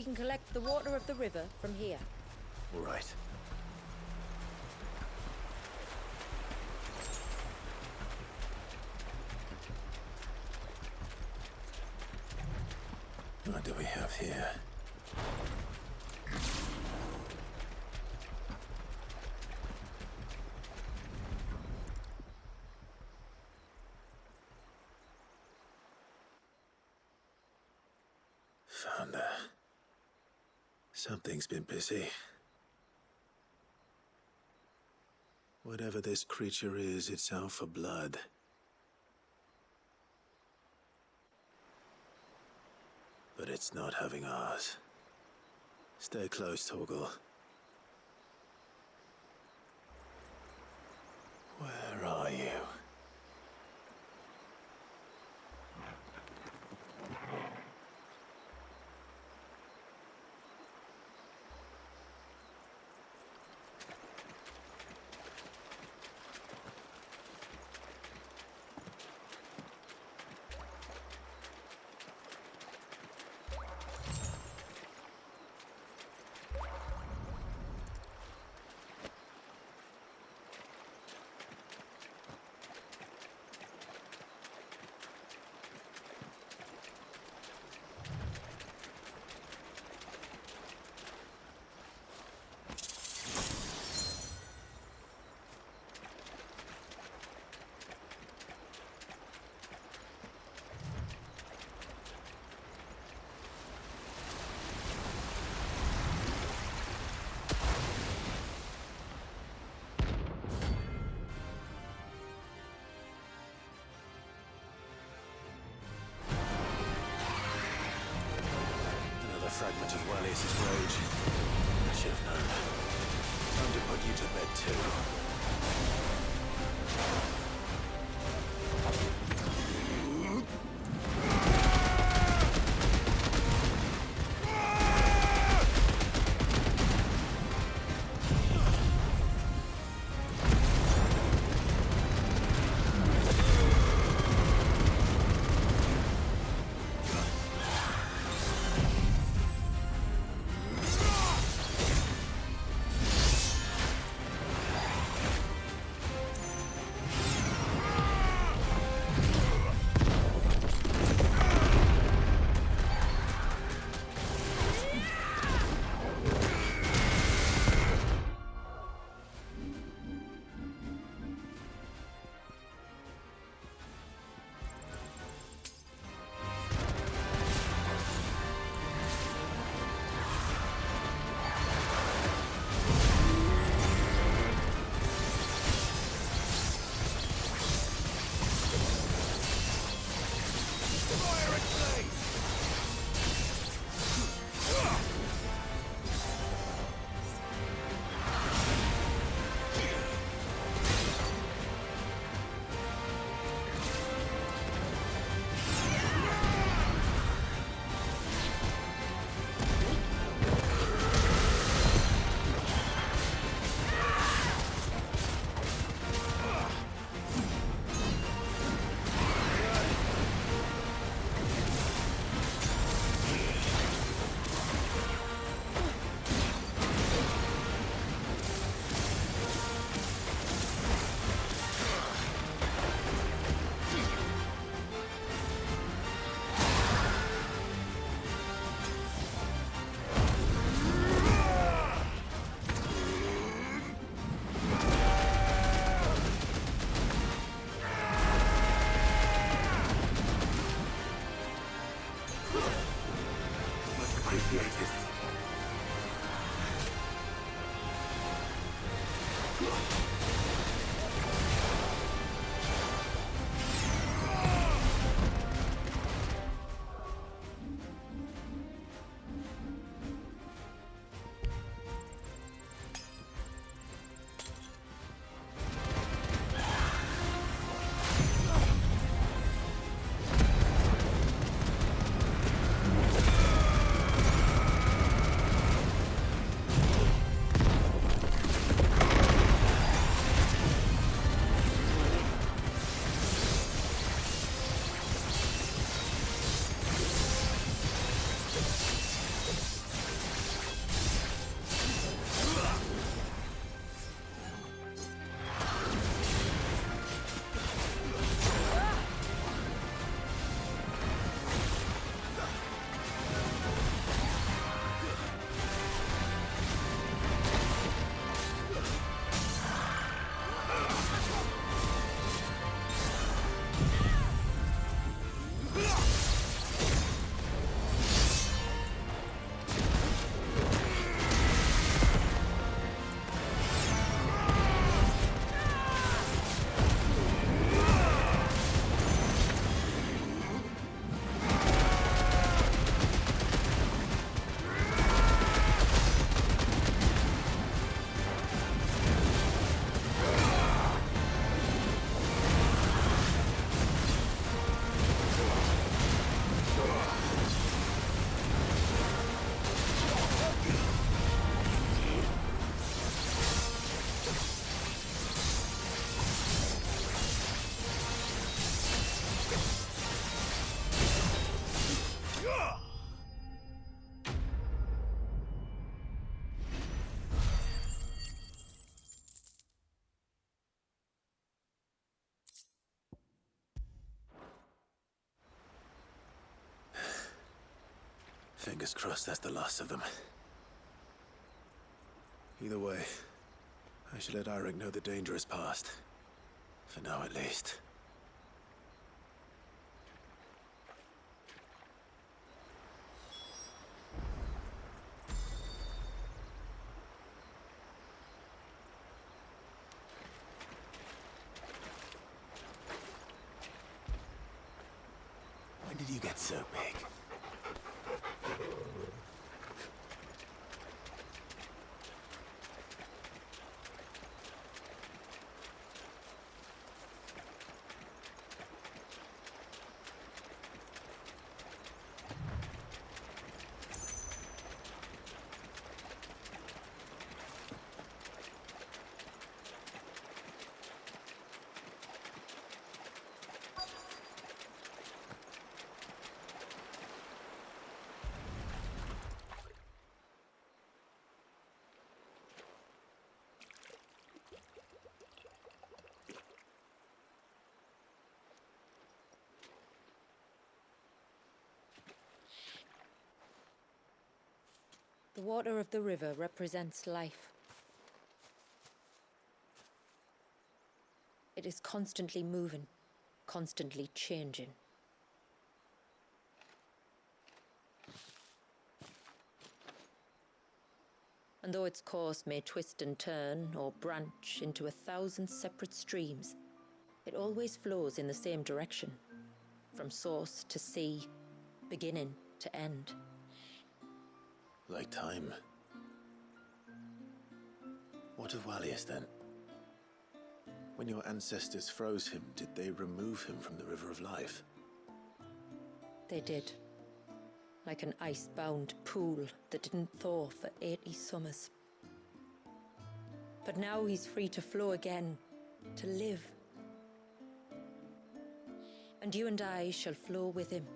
We can collect the water of the river from here. All right. What do we have here? Found her. Something's been busy. Whatever this creature is, it's out for blood. But it's not having ours. Stay close, Torgal. Where are you? Fragment of Wallis' rage. I should have known. Time to put you to bed too. Fingers crossed that's the last of them. Either way, I should let Eirik know the danger is past. For now, at least. When did you get so big? The water of the river represents life. It is constantly moving, constantly changing. And though its course may twist and turn or branch into 1,000 separate streams, it always flows in the same direction, from source to sea, beginning to end. Like time. What of Wallius, then? When your ancestors froze him, did they remove him from the River of Life? They did. Like an ice-bound pool that didn't thaw for 80 summers. But now he's free to flow again, to live. And you and I shall flow with him,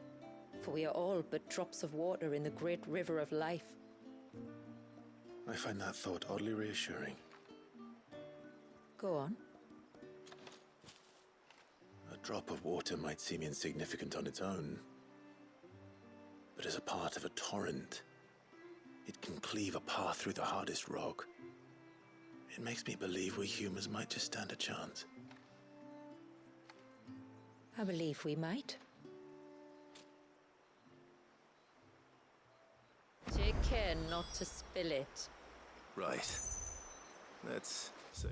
for we are all but drops of water in the great river of life. I find that thought oddly reassuring. Go on. A drop of water might seem insignificant on its own, but as a part of a torrent, it can cleave a path through the hardest rock. It makes me believe we humans might just stand a chance. I believe we might. Take care not to spill it. Right. Let's see.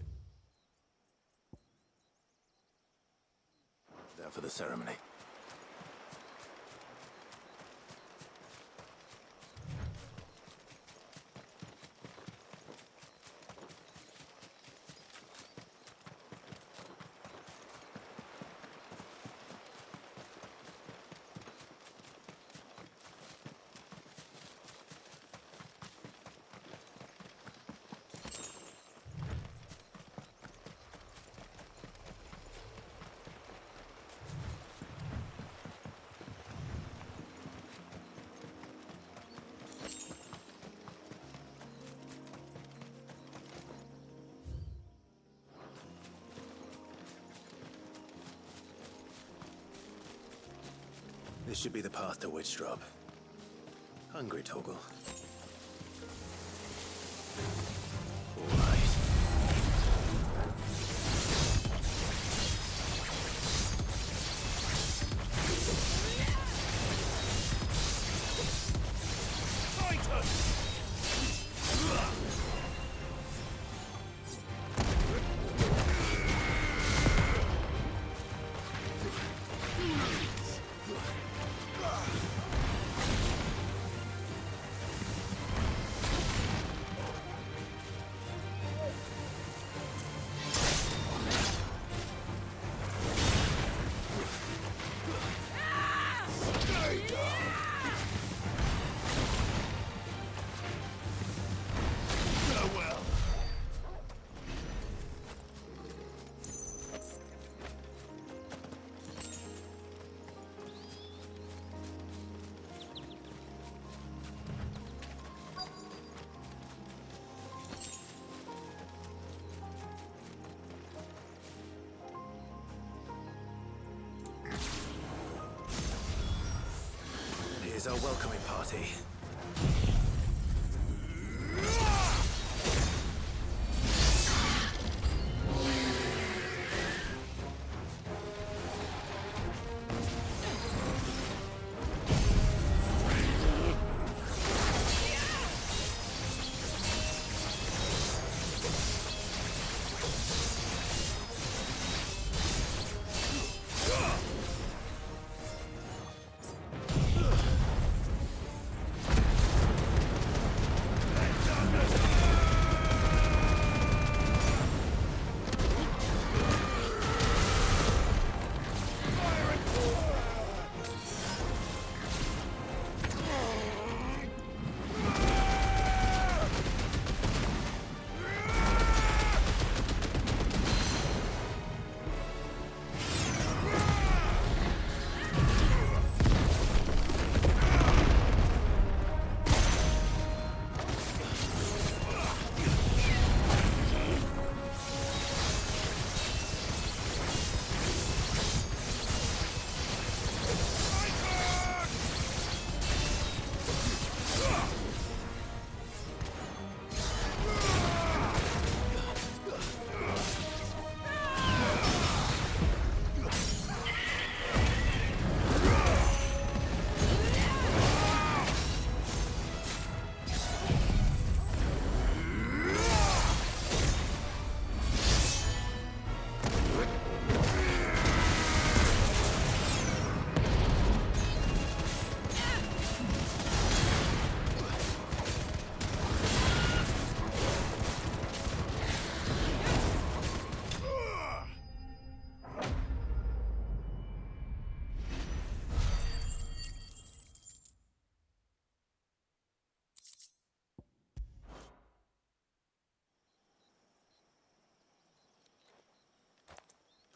There for the ceremony. This should be the path to Witchdrop. Hungry, Torgal? All right. Here's our welcoming party.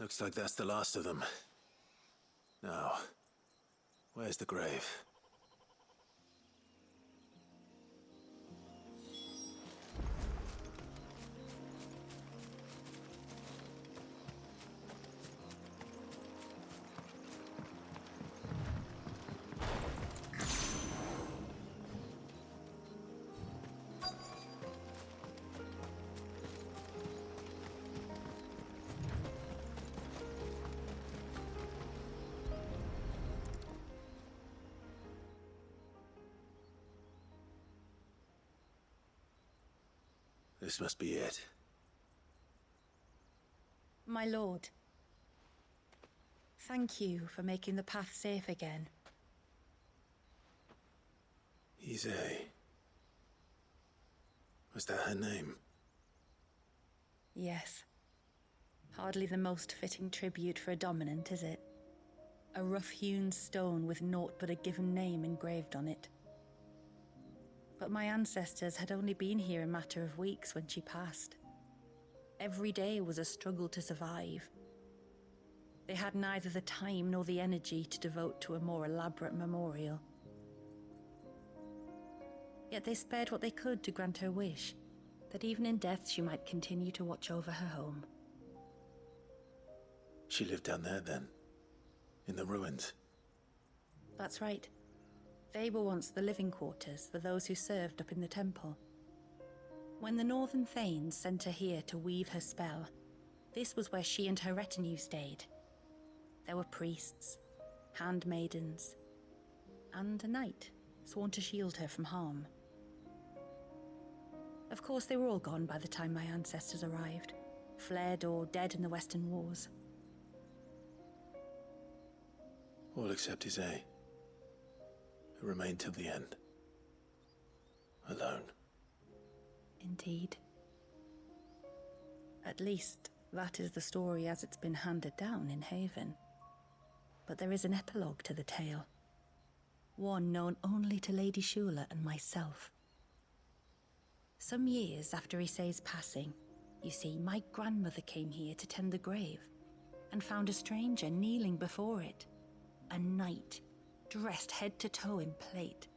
Looks like that's the last of them. Now, where's the grave? This must be it. My lord, thank you for making the path safe again. Ise. Was that her name? Yes. Hardly the most fitting tribute for a dominant, is it? A rough-hewn stone with naught but a given name engraved on it. But my ancestors had only been here a matter of weeks when she passed. Every day was a struggle to survive. They had neither the time nor the energy to devote to a more elaborate memorial. Yet they spared what they could to grant her wish, that even in death she might continue to watch over her home. She lived down there then? In the ruins? That's right. They were once the living quarters for those who served up in the temple. When the Northern Thanes sent her here to weave her spell, this was where she and her retinue stayed. There were priests, handmaidens, and a knight sworn to shield her from harm. Of course, they were all gone by the time my ancestors arrived, fled or dead in the Western Wars. All except Ise, who remained till the end. Alone. Indeed. At least, that is the story as it's been handed down in Haven. But there is an epilogue to the tale. One known only to Lady Shula and myself. Some years after Ise's passing, you see, my grandmother came here to tend the grave and found a stranger kneeling before it. A knight, dressed head to toe in plate.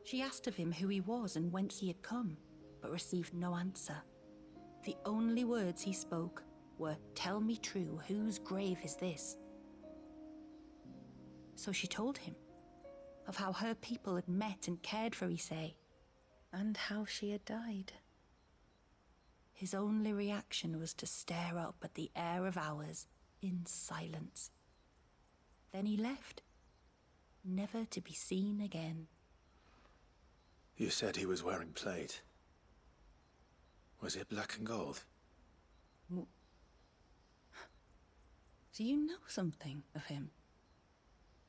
She asked of him who he was and whence he had come, but received no answer. The only words he spoke were, "Tell me true, whose grave is this?" So she told him of how her people had met and cared for Ise, and how she had died. His only reaction was to stare up at the air of hours in silence. Then he left, never to be seen again. You said he was wearing plate. Was it black and gold? Do you know something of him?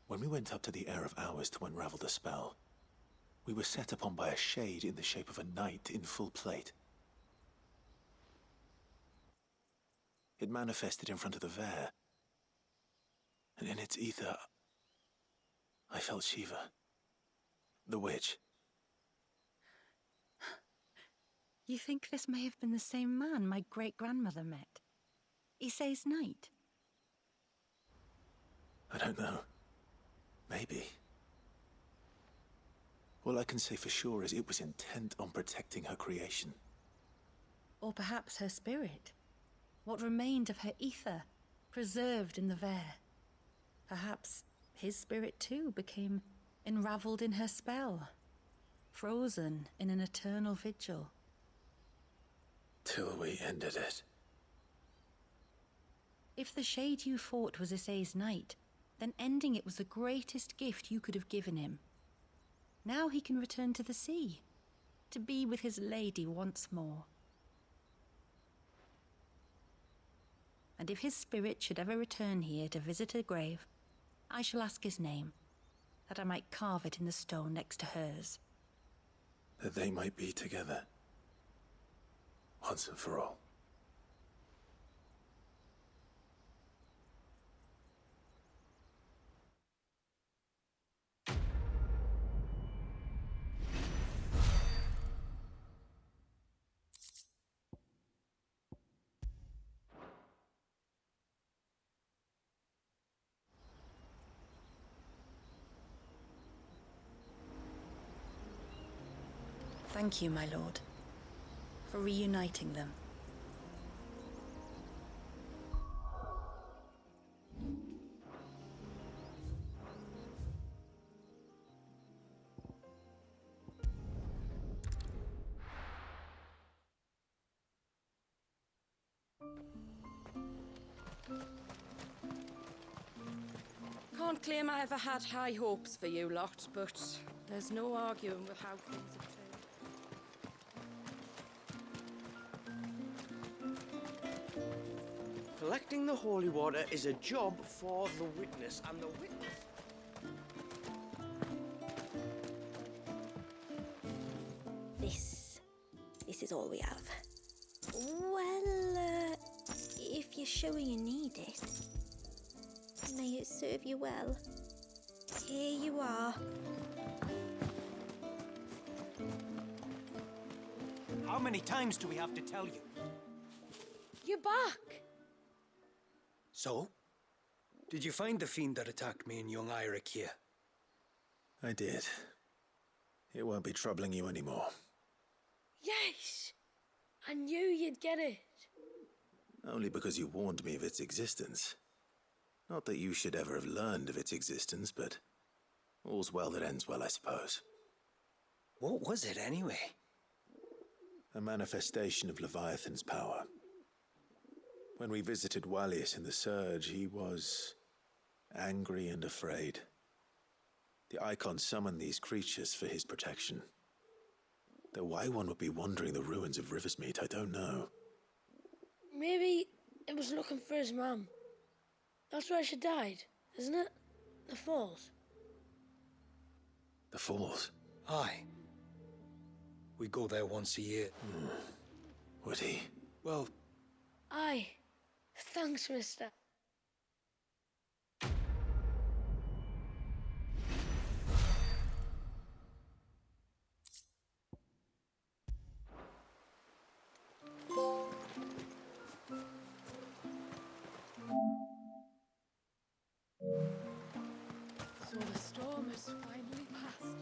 When we went up to the Air of Hours to unravel the spell, we were set upon by a shade in the shape of a knight in full plate. It manifested in front of the Vare, and in its ether, I felt Shiva, the witch. You think this may have been the same man my great-grandmother met? Ise's knight? I don't know. Maybe. All I can say for sure is it was intent on protecting her creation. Or perhaps her spirit? What remained of her ether, preserved in the Vare? Perhaps his spirit too became enraveled in her spell, frozen in an eternal vigil. Till we ended it. If the shade you fought was Ise's knight, then ending it was the greatest gift you could have given him. Now he can return to the sea, to be with his lady once more. And if his spirit should ever return here to visit her grave, I shall ask his name, that I might carve it in the stone next to hers. That they might be together. Once and for all. Thank you, my lord, for reuniting them. Can't claim I ever had high hopes for you lot, but there's no arguing with how things have turned. Collecting the holy water is a job for the witness, and the witness... This is all we have. Well, if you're sure you need it, may it serve you well. Here you are. How many times do we have to tell you? You're back! So? Did you find the fiend that attacked me and young Eirik here? I did. It won't be troubling you anymore. Yes! I knew you'd get it. Only because you warned me of its existence. Not that you should ever have learned of its existence, but all's well that ends well, I suppose. What was it anyway? A manifestation of Leviathan's power. When we visited Wallius in the Surge, he was angry and afraid. The Icon summoned these creatures for his protection. Though why one would be wandering the ruins of Riversmeet, I don't know. Maybe it was looking for his mum. That's where she died, isn't it? The Falls. The Falls? Aye. We go there once a year. Would he? Well... Aye. Thanks, mister. So the storm has finally passed.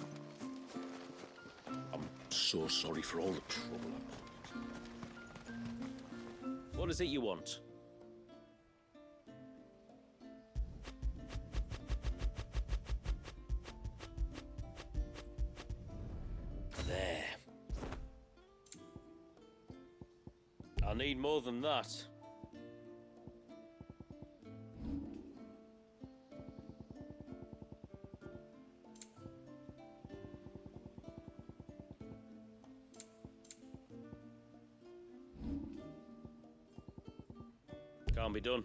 I'm so sorry for all the trouble I put you. What is it you want? There. I need more than that. Can't be done.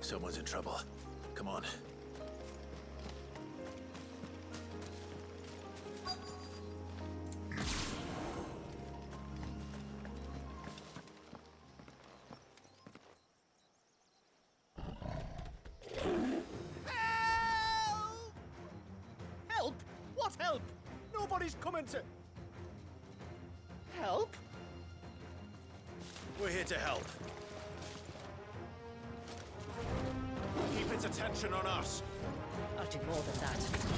Someone's in trouble. Come on. Help! What help? Nobody's coming to... Help? We're here to help. Keep its attention on us. I'll do more than that.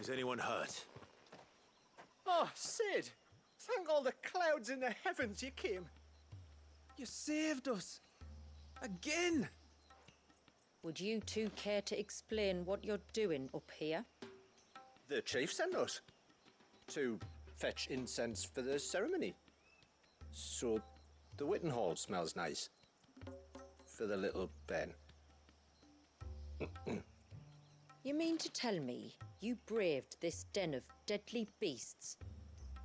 Is anyone hurt? Oh, Sid! Thank all the clouds in the heavens you came. You saved us. Again! Would you two care to explain what you're doing up here? The chief sent us to fetch incense for the ceremony. So the Witten Hall smells nice for the little Ben. You mean to tell me you braved this den of deadly beasts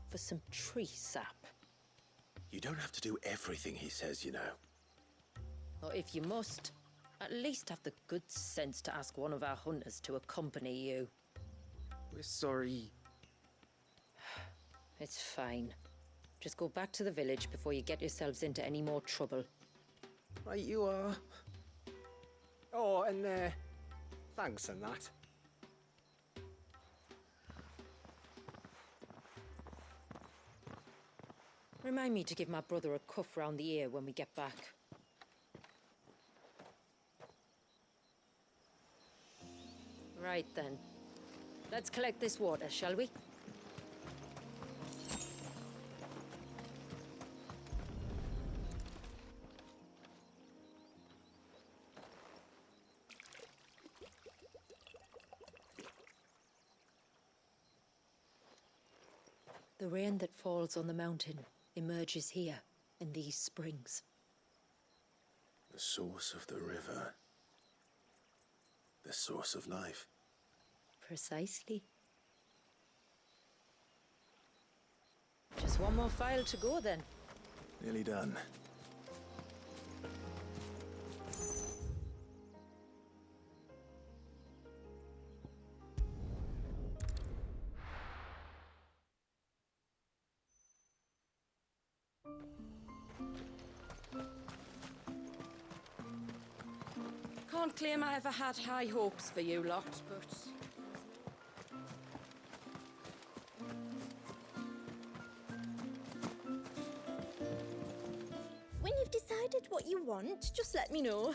for some tree sap? You don't have to do everything he says, you know. Or if you must, at least have the good sense to ask one of our hunters to accompany you. We're sorry. It's fine. Just go back to the village before you get yourselves into any more trouble. Right you are. Oh, and thanks and that. Remind me to give my brother a cuff round the ear when we get back. Right then. Let's collect this water, shall we? The rain that falls on the mountain emerges here, in these springs. The source of the river. The source of life. Precisely. Just one more file to go then. Nearly done. Can't claim I ever had high hopes for you lot, but... When you've decided what you want, just let me know.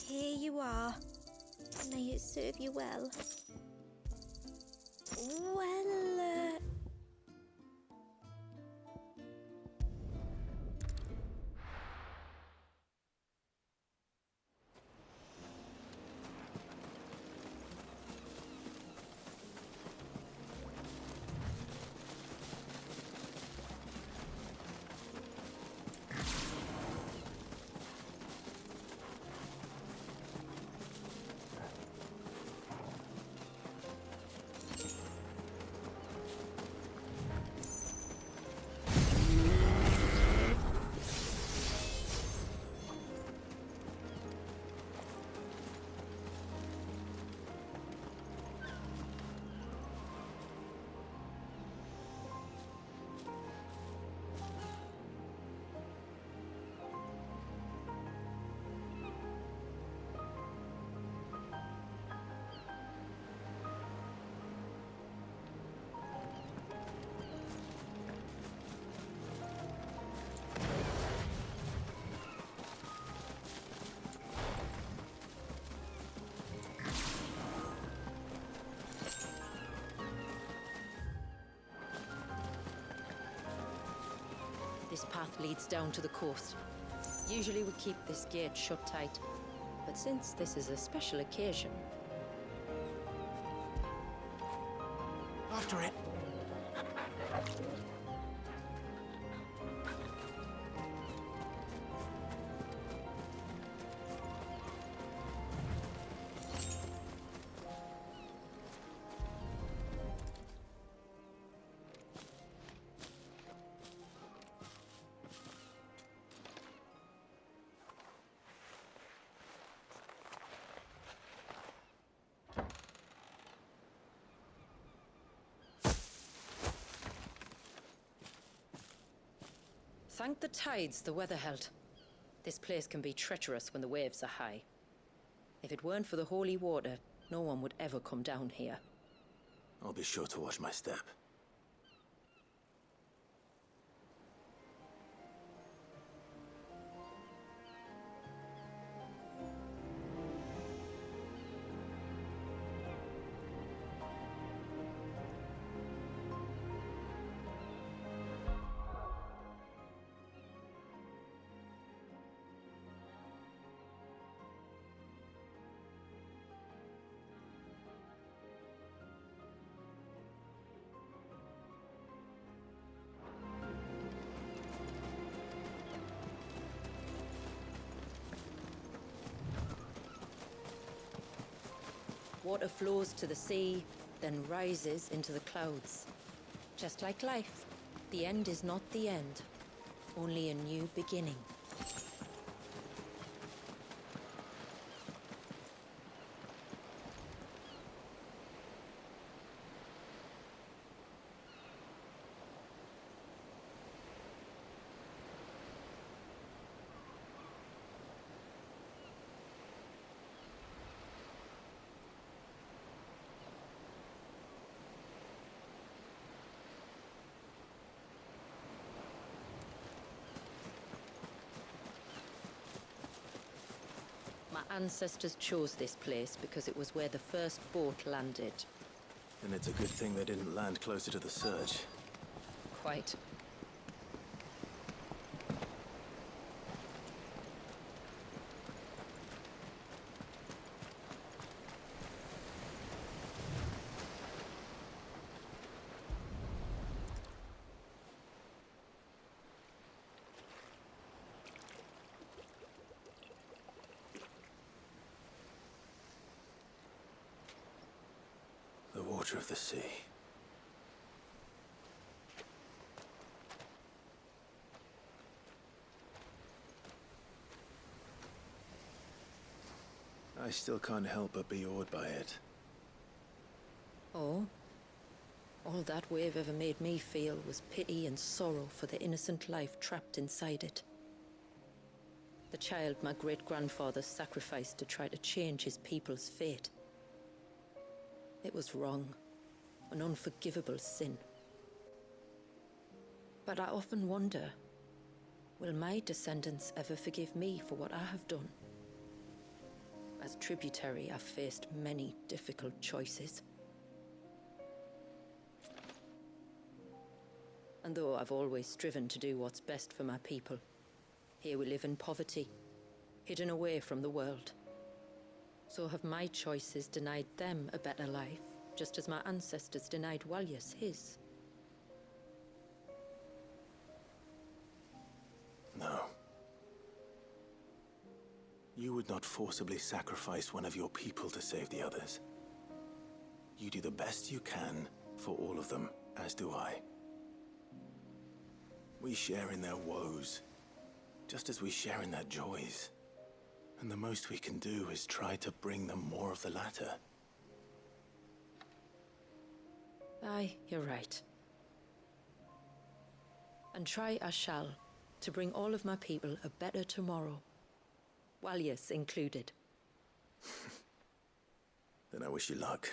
Here you are. May it serve you well. Well, This path leads down to the coast. Usually we keep this gate shut tight, but since this is a special occasion... After it. Thank the tides the weather held. This place can be treacherous when the waves are high. If it weren't for the holy water, no one would ever come down here. I'll be sure to watch my step. Water flows to the sea, then rises into the clouds. Just like life, the end is not the end, only a new beginning. My ancestors chose this place because it was where the first boat landed. And it's a good thing they didn't land closer to the surge. Quite. The water of the sea. I still can't help but be awed by it. Oh? All that wave ever made me feel was pity and sorrow for the innocent life trapped inside it. The child my great-grandfather sacrificed to try to change his people's fate. It was wrong, an unforgivable sin. But I often wonder, will my descendants ever forgive me for what I have done? As tributary, I've faced many difficult choices. And though I've always striven to do what's best for my people, here we live in poverty, hidden away from the world. So have my choices denied them a better life, just as my ancestors denied Walyas his? No. You would not forcibly sacrifice one of your people to save the others. You do the best you can for all of them, as do I. We share in their woes, just as we share in their joys. And the most we can do is try to bring them more of the latter. Aye, you're right. And try I shall, to bring all of my people a better tomorrow. Walyas included. Then I wish you luck.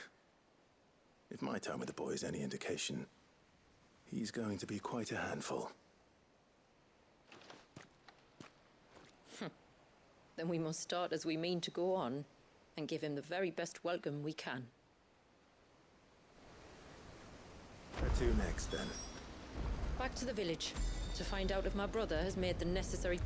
If my time with the boy is any indication, he's going to be quite a handful. Then we must start as we mean to go on, and give him the very best welcome we can. Where to next, then? Back to the village, to find out if my brother has made the necessary...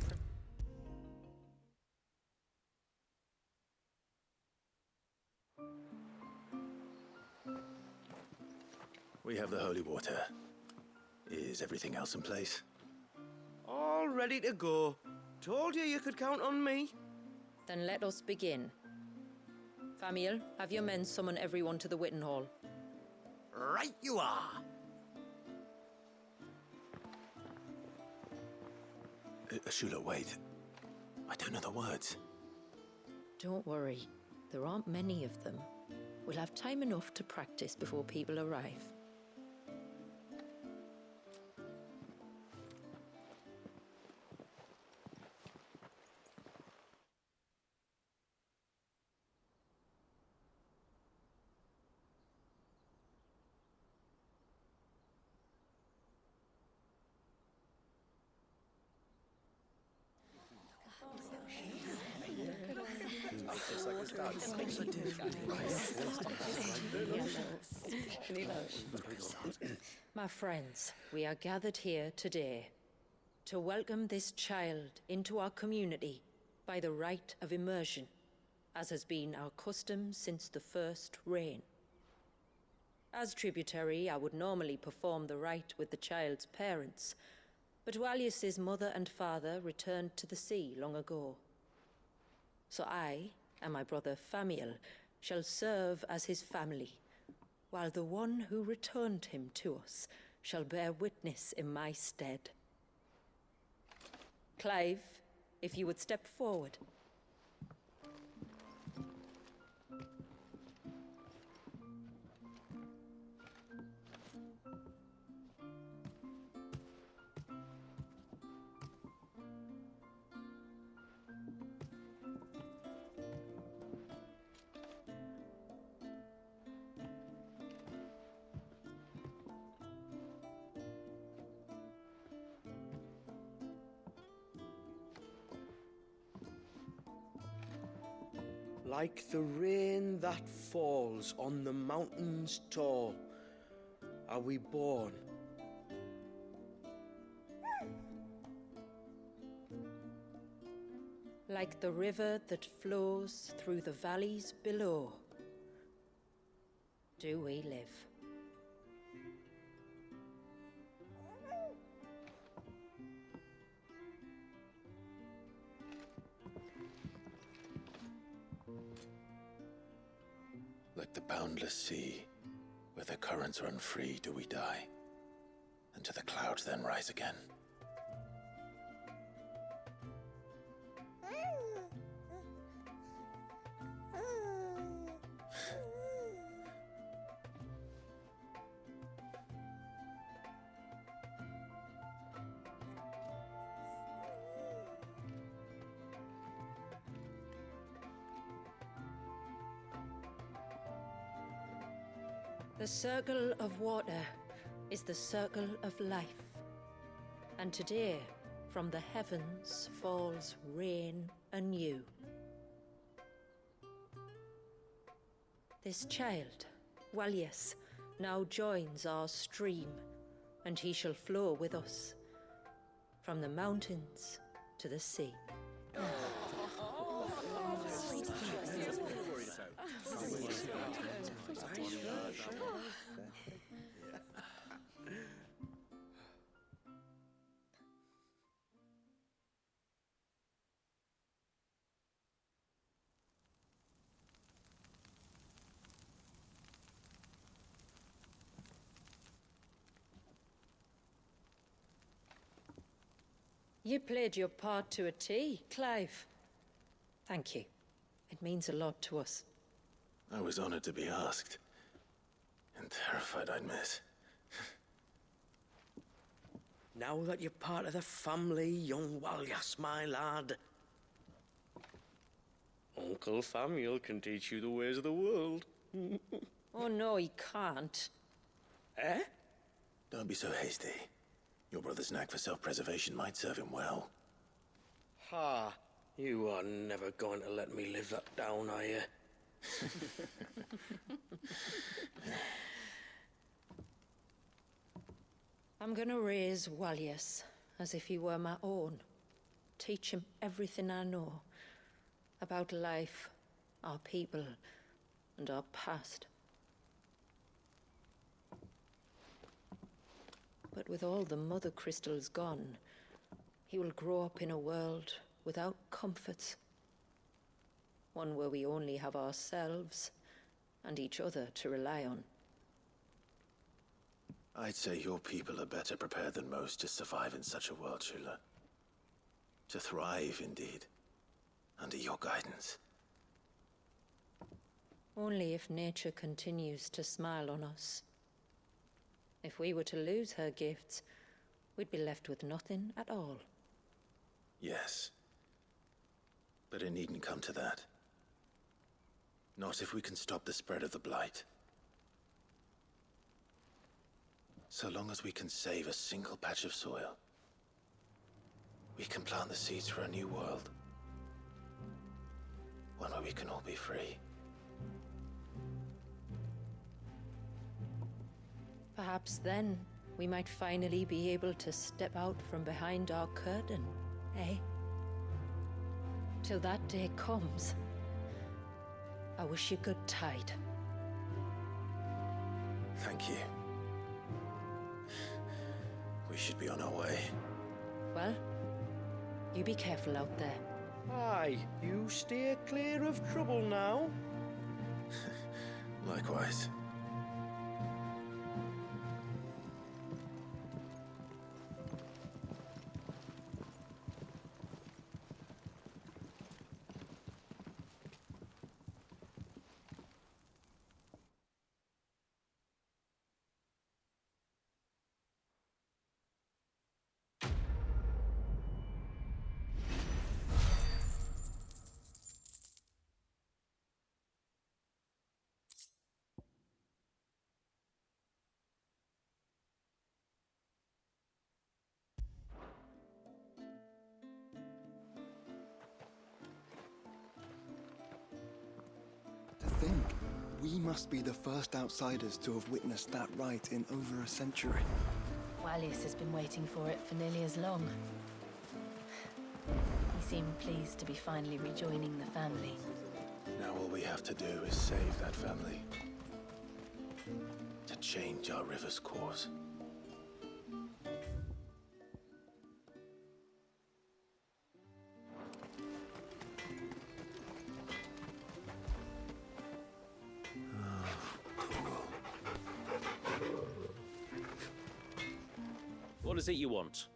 We have the holy water. Is everything else in place? All ready to go. Told you could count on me. Then let us begin. Famiel, have your men summon everyone to the Witten Hall. Right you are. Shula, wait. I don't know the words. Don't worry. There aren't many of them. We'll have time enough to practice before people arrive. My friends, we are gathered here today to welcome this child into our community by the rite of immersion, as has been our custom since the first reign. As tributary, I would normally perform the rite with the child's parents, but Walyas's mother and father returned to the sea long ago. So I and my brother Famiel shall serve as his family, while the one who returned him to us shall bear witness in my stead. Clive, if you would step forward. Like the rain that falls on the mountains tall, are we born. Like the river that flows through the valleys below, do we live. Like the boundless sea, where the currents run free, do we die, and to the clouds then rise again. The circle of water is the circle of life, and today from the heavens falls rain anew. This child, Walias, now joins our stream, and he shall flow with us from the mountains to the sea. You played your part to a T, Clive. Thank you. It means a lot to us. I was honored to be asked, and terrified I'd miss. Now that you're part of the family, young Walyas, my lad. Uncle Samuel can teach you the ways of the world. Oh no, he can't. Eh? Don't be so hasty. Your brother's knack for self-preservation might serve him well. Ha! You are never going to let me live that down, are you? I'm gonna raise Walias as if he were my own. Teach him everything I know about life, our people, and our past. But with all the mother crystals gone, he will grow up in a world without comforts. One where we only have ourselves and each other to rely on. I'd say your people are better prepared than most to survive in such a world, Shula. To thrive, indeed, under your guidance. Only if nature continues to smile on us. If we were to lose her gifts, we'd be left with nothing at all. Yes. But it needn't come to that. Not if we can stop the spread of the Blight. So long as we can save a single patch of soil, we can plant the seeds for a new world. One where we can all be free. Perhaps then, we might finally be able to step out from behind our curtain, eh? Till that day comes, I wish you good tide. Thank you. We should be on our way. Well, you be careful out there. Aye, you steer clear of trouble now. Likewise. To think, we must be the first outsiders to have witnessed that rite in over a century. Wallius has been waiting for it for nearly as long. He seemed pleased to be finally rejoining the family. Now all we have to do is save that family. To change our river's course. What is it you want?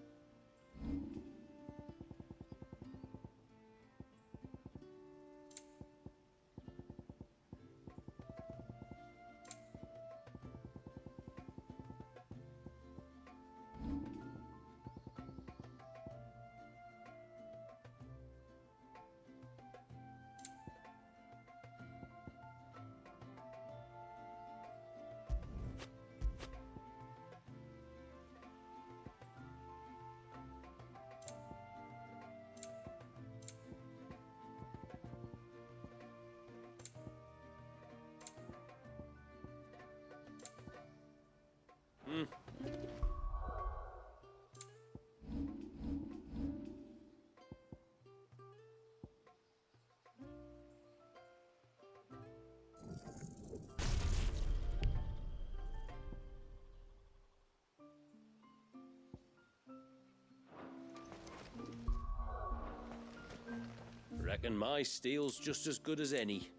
Reckon my steel's just as good as any.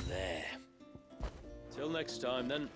There. Till next time, then.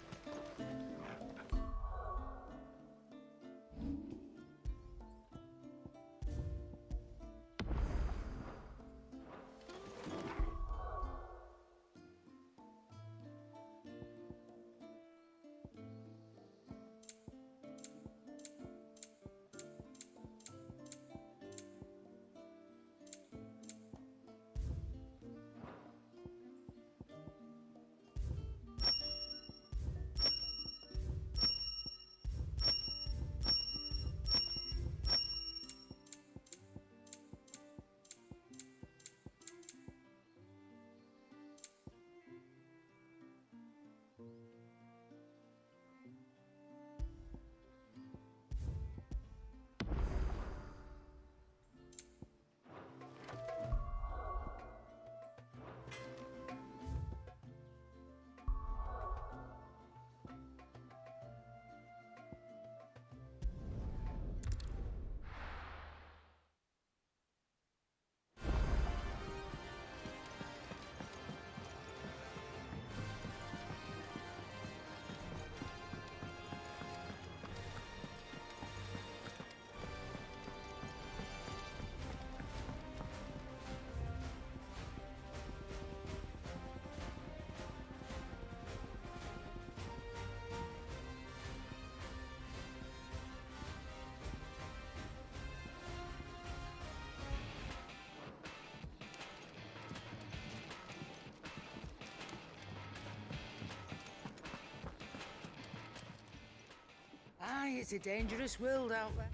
Aye, it's a dangerous world out there.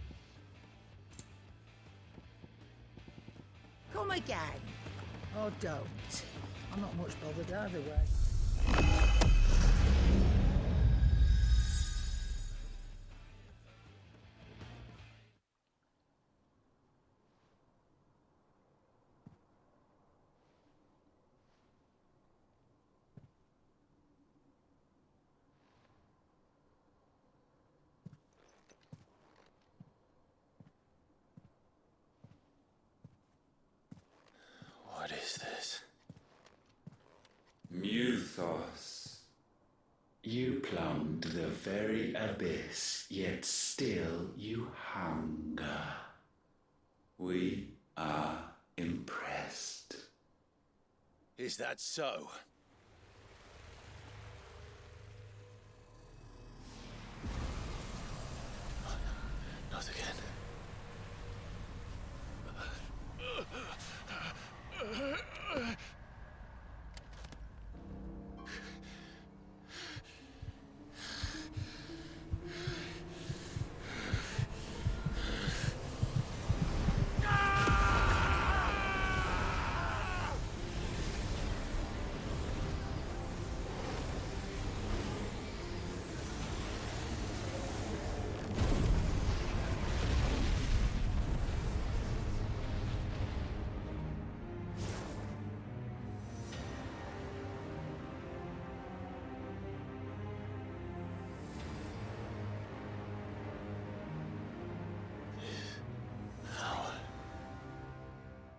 Come again. Or don't. I'm not much bothered either way. What is found the very abyss, yet still you hunger. We are impressed. Is that so? Not again.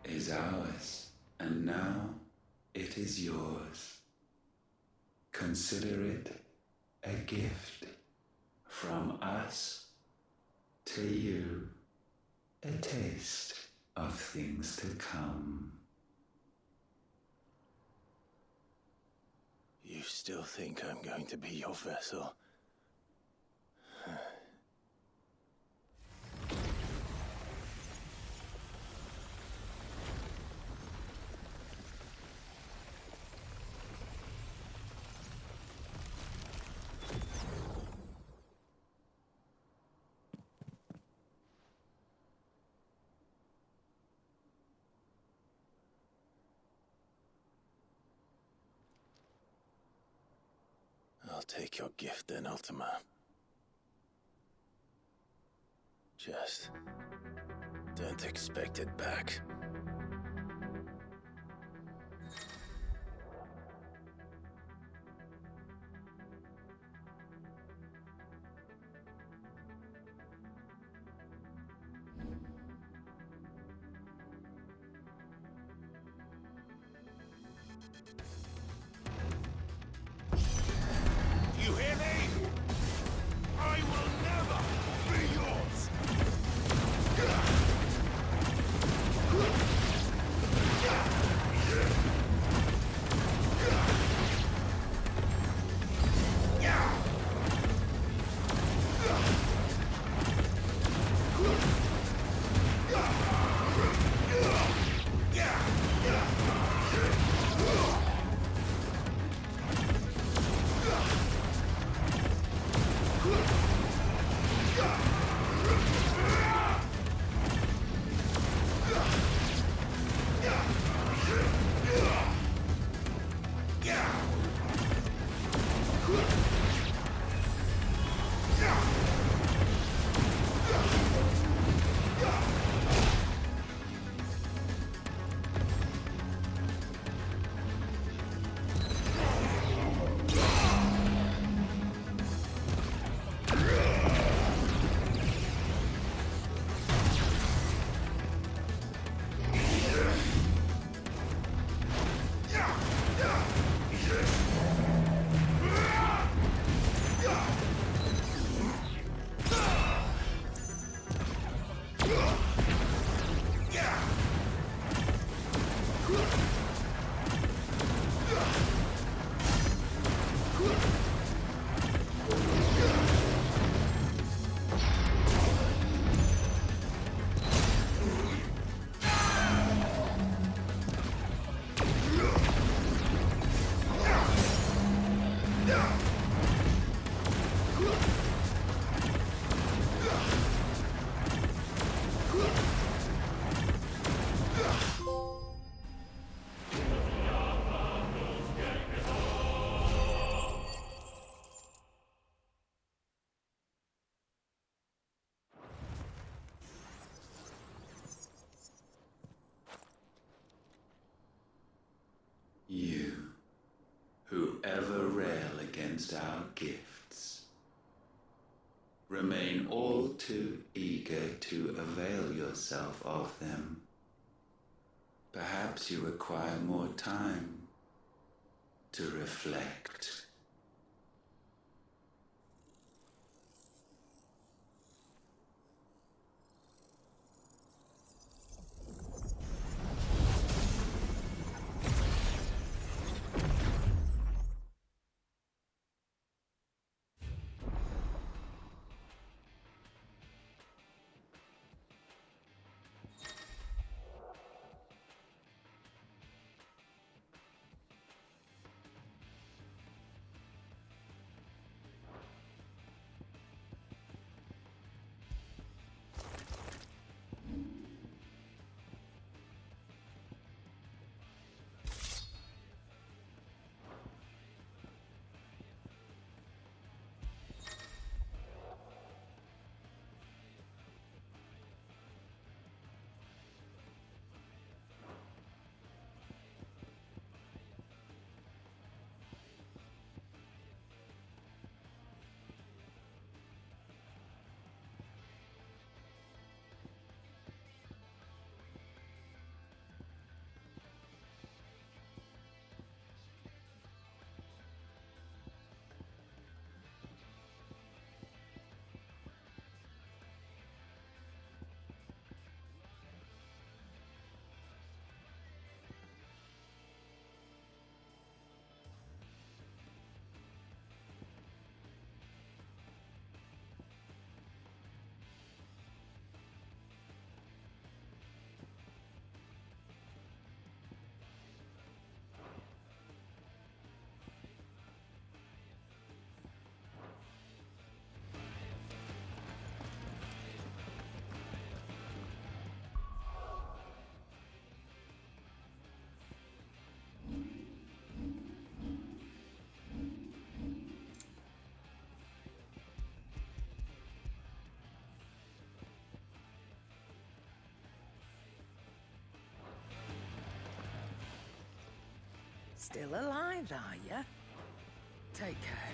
Is ours, and now it is yours. Consider it a gift from us to you, a taste of things to come. You still think I'm going to be your vessel? I'll take your gift then, Ultima. Just don't expect it back. You hear me? I will never be yours! You, who ever rail against our gifts, remain all too eager to avail yourself of them. Perhaps you require more time to reflect. Still alive, are you? Take care.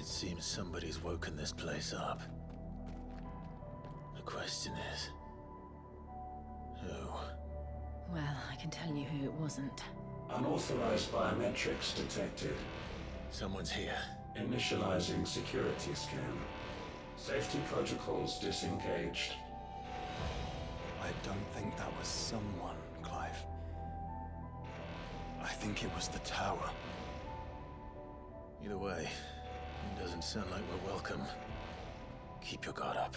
It seems somebody's woken this place up. The question is... who? Well, I can tell you who it wasn't. Unauthorized biometrics detected. Someone's here. Initializing security scan. Safety protocols disengaged. I don't think that was someone, Clive. I think it was the tower. Either way, it doesn't sound like we're welcome. Keep your guard up.